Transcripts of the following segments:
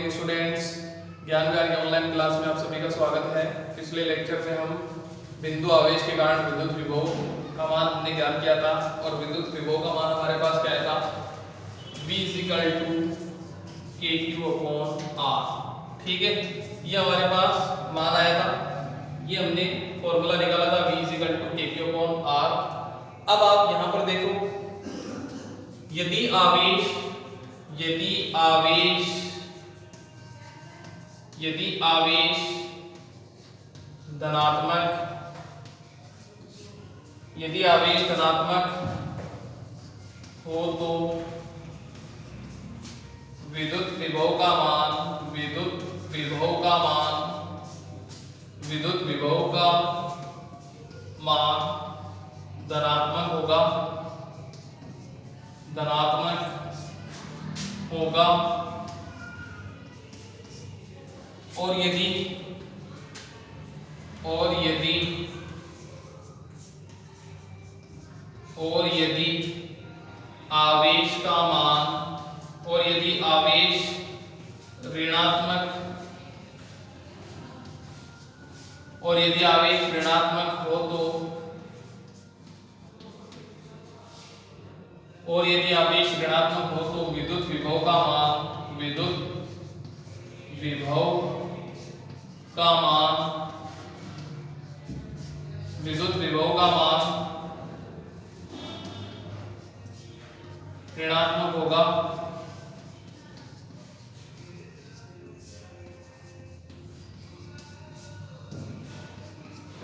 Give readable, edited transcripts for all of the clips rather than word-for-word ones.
Morning students. ज्ञान विहार की online class में आप सभी का स्वागत है। पिछले लेक्चर में हम बिंदु आवेश के कारण विद्युत विभव का मान हमने ज्ञान किया था और विद्युत विभव का मान हमारे पास क्या था, V = KQ/R। ठीक है, ये हमारे पास मान आया था, ये हमने फॉर्मूला निकाला था V = KQ/R। अब आप यहां पर देखो, यदि आवेश धनात्मक हो तो विद्युत विभव का मान धनात्मक होगा और यदि आवेश ऋणात्मक हो तो विद्युत विभव का मान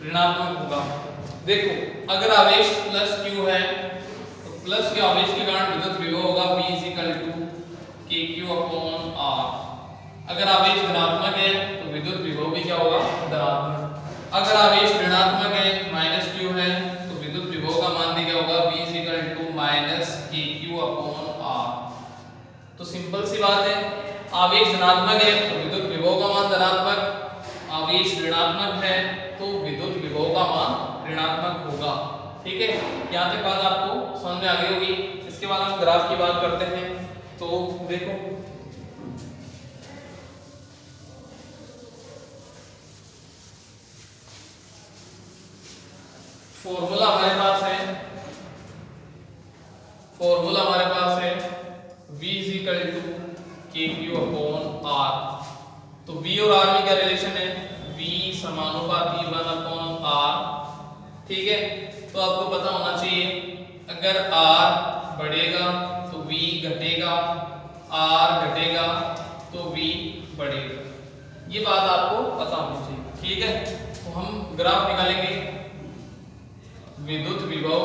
ऋणात्मक होगा। देखो, अगर आवेश प्लस Q है तो प्लस के आवेश के कारण विद्युत विभव होगा V = KQ/R। अगर आवेश धनात्मक है तो विद्युत विभव भी क्या होगा, धनात्मक। अगर आवेश ऋणात्मक है, -Q है, तो विद्युत विभव का मान भी क्या होगा, V = KQ/R। तो सिंपल सी बात है, आवेश धनात्मक है तो विद्युत विभव का मान धनात्मक, आवेश ऋणात्मक है तो विद्युत विभव का मान ऋणात्मक होगा। ठीक है, यहाँ तक बात आपको समझ में आ गई होगी। इसके बाद हम ग्राफ की बात करते हैं। तो देखो, फॉर्मूला हमारे पास है V = KQ/R। तो V और R में क्या रिलेशन है, V समानुपाती 1/R। ठीक है, तो आपको पता होना चाहिए, अगर R बढ़ेगा तो V घटेगा, R घटेगा तो V बढ़ेगा। ये बात आपको पता होनी चाहिए। ठीक है, तो हम ग्राफ निकालेंगे। विद्युत विभव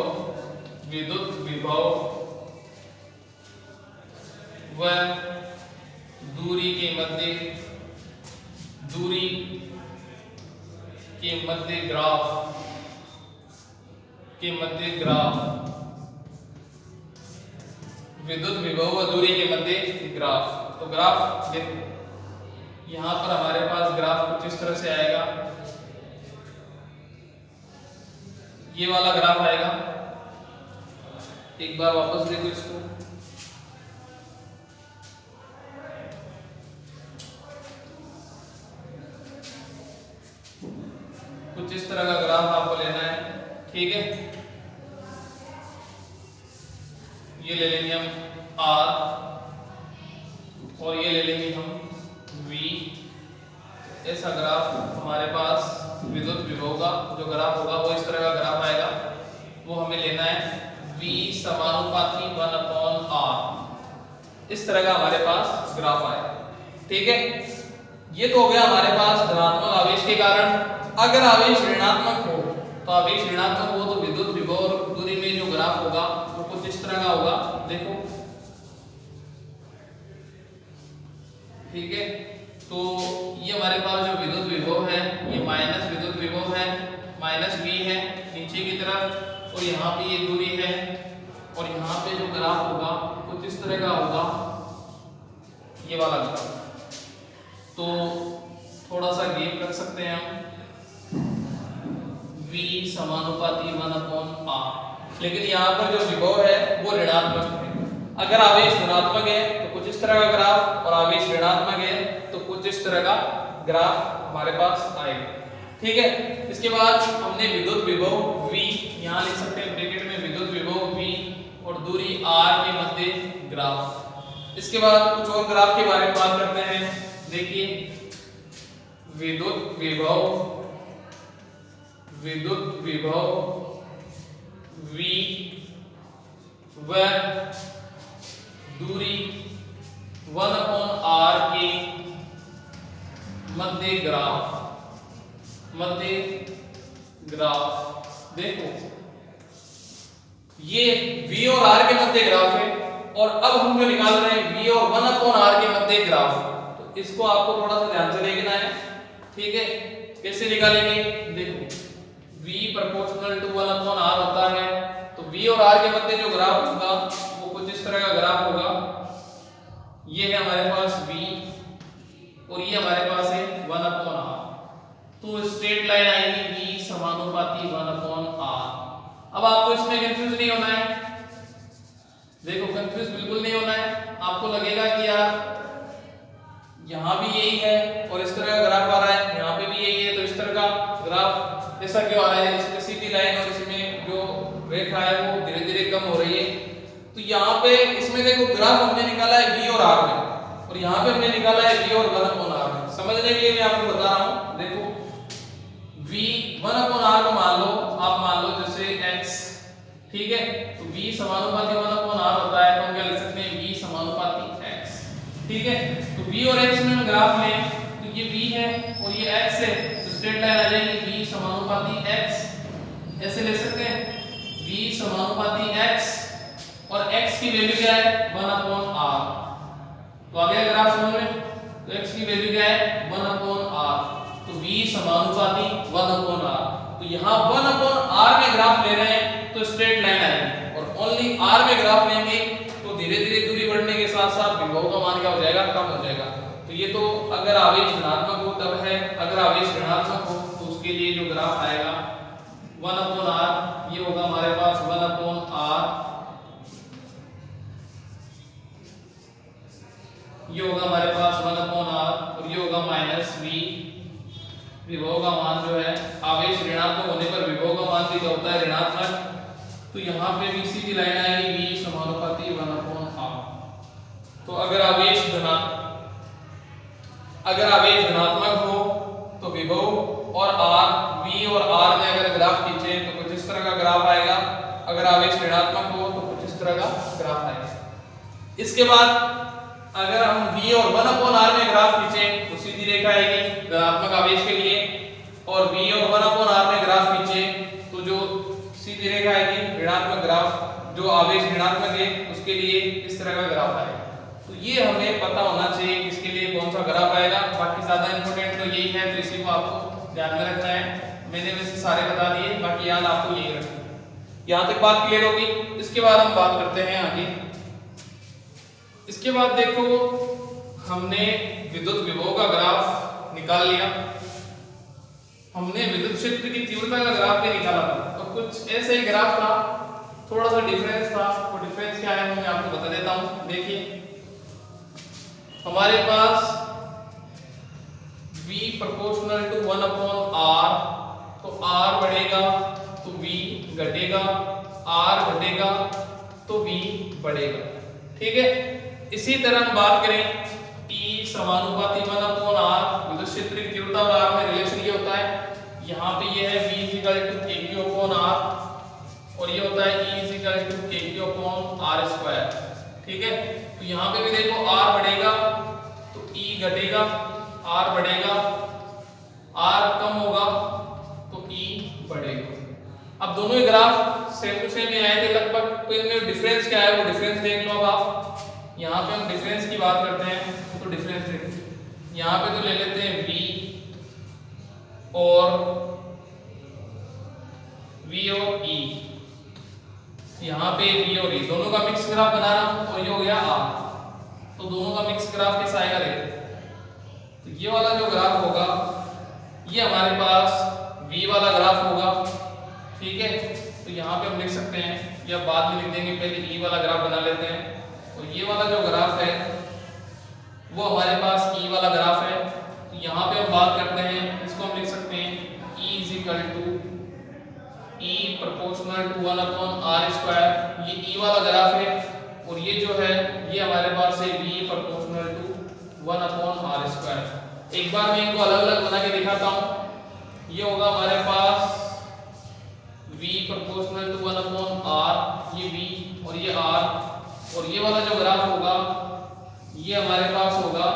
व दूरी के मध्य ग्राफ विद्युत विभव व दूरी के मध्य ग्राफ। तो ग्राफ देखो, यहां पर हमारे पास ग्राफ कुछ इस तरह से आएगा, ये वाला ग्राफ आएगा। एक बार वापस देखो इसको, कुछ इस तरह का ग्राफ आपको लेना है। ठीक है, ये ले लेंगे हम R और ये ले लेंगे हम V। ऐसा ग्राफ हमारे पास विद्युत विभव का जो ग्राफ होगा वो इस तरह का ग्राफ आएगा। वो हमें लेना है V समानुपाती 1/R। इस तरह का हमारे पास ग्राफ आएगा। ठीक है, ये तो हो गया हमारे पास धनात्मक आवेश के कारण। अगर आवेश ऋणात्मक हो तो विद्युत विभव और दूरी में जो ग्राफ होगा वो कुछ इस तरह का होगा। देखो, ठीक है, तो ये हमारे पास जो विद्युत विभव है ये माइनस विद्युत विभव है, -V है नीचे की तरफ, और यहाँ पे ये दूरी है, और यहाँ पे जो ग्राफ होगा कुछ इस तरह का होगा, ये वाला ग्राफ। तो थोड़ा सा गैप रख सकते हैं हम, V समानुपाती 1/R। लेकिन यहाँ पर जो विभव है वो ऋणात्मक है। अगर आवेश धनात्मक है तो कुछ इस तरह का ग्राफ, और आवेश ऋणात्मक है कुछ इस तरह का ग्राफ हमारे पास आएगा। ठीक है, इसके बाद हमने विद्युत विभव V यहाँ लिख सकते हैं ब्रैकेट में विद्युत विभव V और दूरी R के मध्य ग्राफ। इसके बाद कुछ और ग्राफ के बारे में बात करते हैं। देखिए विद्युत विभव V व दूरी 1/r के मध्य ग्राफ। देखो ये V और R के मध्य ग्राफ है और अब हम जो निकाल रहे हैं V और 1/r के मध्य ग्राफ, तो इसको आपको थोड़ा सा ध्यान से देखना है। ठीक है, कैसे निकालेंगे? देखो V प्रोपोर्शनल टू 1/r होता है, तो V और R के मध्य जो ग्राफ होगा वो कुछ इस तरह का ग्राफ होगा। ये है हमारे पास V और ये हमारे पास है 1/r, तो स्ट्रेट लाइन आएगी V समानुपाती 1/r। अब आपको इसमें कंफ्यूज नहीं होना है। देखो कंफ्यूज बिल्कुल नहीं होना है। आपको लगेगा कि यार यहाँ भी यही है और इस तरह का ग्राफ आ रहा है, यहाँ पे भी यही है, तो इस तरह का ग्राफ ऐसा क्यों आ रहा है? इसमें सीधी लाइन और इसमें जो रेखा है वो धीरे धीरे कम हो रही है। तो यहाँ पे इसमें देखो ग्राफ हमने निकाला है V और R में और यहाँ पे हमने निकाला है V और 1/r में। समझने के लिए मैं आपको बता रहा हूँ। देखो V 1/r को मान लो जैसे x, ठीक है, तो V समानुपाती 1/r होता है, तो हम क्या लिख सकते हैं? V समानुपाती x। ठीक है, तो V और x में हम ग्राफ लें तो ये V है और ये x है, तो स्ट्रेट लाइन आ जाएगी V समानुपाती x। ऐसे ले सकते हैं V समानुपाती x और x की वैल्यू क्या है? 1/r। तो आ गया ग्राफ समझ में? तो x की वैल्यू क्या है? 1/r, तो V समानुपाती 1/r। तो यहाँ 1/r में ग्राफ ले रहे हैं तो स्ट्रेट लाइन आएगी और ओनली r में ग्राफ लेंगे तो धीरे धीरे दूरी बढ़ने के साथ साथ विभव का मान क्या हो जाएगा? कम हो जाएगा। तो ये तो अगर आवेश धनात्मक हो तब है, अगर आवेश ऋणात्मक हो तो उसके लिए जो ग्राफ आएगा 1/r, ये होगा हमारे पास 1/r, ये होगा हमारे पास 1/r और ये होगा -v। विभव का मान जो है, आवेश ऋणात्मक होने पर विभव का मान भी होता है ऋणात्मक, तो यहाँ पे भी सीधी लाइन आएगी V समानुपाती 1/r। तो अगर आवेश धनात्मक हो तो विभव और R, V और R में अगर ग्राफ खींचे तो कुछ इस तरह का ग्राफ आएगा। अगर आवेश ऋणात्मक हो तो कुछ इस तरह का ग्राफ आएगा। इसके बाद अगर हम V और 1/r में ग्राफ खींचे तो सीधी रेखा आएगी धनात्मक आवेश के लिए, और V और 1/r में ग्राफ खींचे तो जो सीधी रेखा आएगी ऋणात्मक ग्राफ, जो आवेश ऋणात्मक है उसके लिए इस तरह का ग्राफ आएगा। तो ये हमें पता होना चाहिए किसके लिए कौन सा ग्राफ आएगा। बाकी ज्यादा इंपॉर्टेंट तो यही है, तो इसी को आपको ध्यान में रखना है। मैंने वैसे सारे बता दिए, बाकी याद आपको यही रखना है। यहाँ तक बात क्लियर होगी। इसके बाद हम बात करते हैं आगे। इसके बाद देखो हमने विद्युत विभव का ग्राफ निकाल लिया, हमने विद्युत क्षेत्र की तीव्रता का ग्राफ भी निकाला था, तो कुछ ऐसे ही ग्राफ था, थोड़ा सा डिफरेंस था। वो डिफरेंस क्या है वो मैं आपको बता देता हूँ। देखिए हमारे पास V प्रोपोर्शनल टू 1/r, तो R बढ़ेगा तो V घटेगा, R घटेगा तो V बढ़ेगा। ठीक है, इसी तरह हम बात करें E समानुपाती 1/r, विद्युत क्षेत्र की तीव्रता और R में रिलेशन ये होता है, यहाँ पे ये है V kq/r और ये होता है E kq/r²। ठीक है, तो यहाँ पे भी देखो R बढ़ेगा तो E घटेगा, R बढ़ेगा, R कम होगा तो E बढ़ेगा। अब दोनों ही ग्राफ सेम टू सेम ही आए थे लगभग, तो इनमें डिफरेंस क्या है वो डिफरेंस देख लो। अब आप यहाँ पे हम डिफरेंस की बात करते हैं तो डिफरेंस देखो, यहाँ पे तो ले लेते हैं V और E, यहाँ पे V और E दोनों का मिक्स ग्राफ बना रहा हूँ और ये हो गया R, तो दोनों का मिक्स ग्राफ कैसा आएगा देखो। तो ये वाला जो ग्राफ होगा ये हमारे पास V वाला ग्राफ होगा। ठीक है, तो यहाँ पे हम लिख सकते हैं या बाद में लिख देंगे, पहले E वाला ग्राफ बना लेते हैं। और ये वाला जो ग्राफ है वो हमारे पास E वाला ग्राफ है proportional to 1 upon r square, ये ई वाला ग्राफ है, और ये जो है ये हमारे पास है v proportional to 1 upon r square. एक बार मैं इनको अलग अलग बना के दिखाता हूँ। ये होगा हमारे पास v proportional to 1 upon r, ये v और ये r, और ये वाला जो ग्राफ होगा ये हमारे पास होगा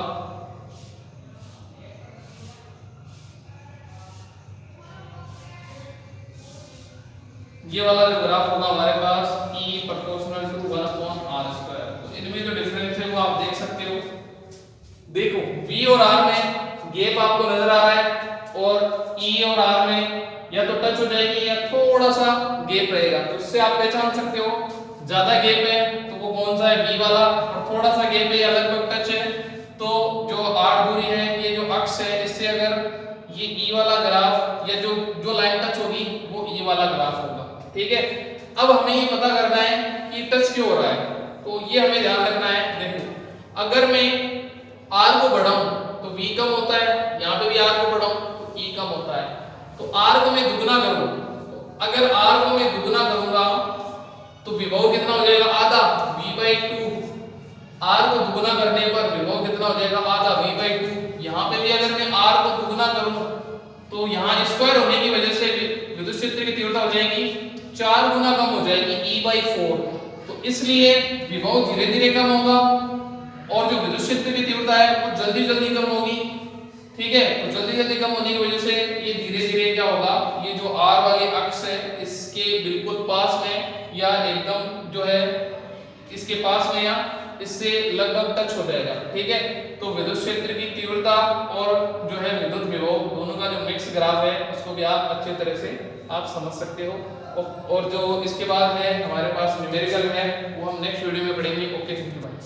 ये वाला जो ग्राफ होगा हमारे पास e proportional to 1 upon r square. तो इनमें जो डिफरेंस है वो आप देख सकते हो। देखो v और r में गैप आपको नजर आ रहा है, और e और r में या तो टच हो जाएगी या थोड़ा सा गैप रहेगा। तो इससे आप पहचान सकते हो ज्यादा गैप है तो वो कौन सा है, v वाला, और थोड़ा सा गैप है या लगभग टच है तो जो r दूरी है, ये जो अक्ष है, इससे अगर ये e वाला ग्राफ या जो लाइन टच होगी वो e वाला ग्राफ होगा। ठीक है, अब हमें ये पता करना है कि टच क्यों हो रहा है, तो ये हमें ध्यान रखना है। देखो अगर मैं r को बढ़ाऊं तो v कम होता है, यहाँ पे भी r को बढ़ाऊं तो e कम होता है। तो r को मैं दुगना करूं, तो अगर r को मैं दुगना करूंगा तो विभव कितना हो जाएगा, आधा, v/2। r को दुगना करने पर विभव कितना हो जाएगा, आधा, v/2। यहाँ पे भी अगर मैं r को दुगना करूं तो यहाँ स्क्वायर होने की वजह से विद्युत क्षेत्र की तीव्रता हो जाएगी 4 गुना कम हो जाएगी, e/4। तो इसलिए विभव धीरे धीरे कम होगा और जो विद्युत क्षेत्र की तीव्रता है वो जल्दी जल्दी कम होगी। ठीक है, तो जल्दी जल्दी कम होने की वजह से ये धीरे धीरे क्या होगा, ये जो r वाले अक्ष है इसके बिल्कुल पास में या एकदम जो है इसके पास में या इससे लगभग टच हो जाएगा। ठीक है, तो विद्युत क्षेत्र की तीव्रता और जो है विद्युत विभव दोनों का जो मिक्स ग्राफ है उसको भी आप अच्छी तरह से आप समझ सकते हो। और जो इसके बाद है हमारे पास न्यूमेरिकल है वो हम नेक्स्ट वीडियो में पढ़ेंगे।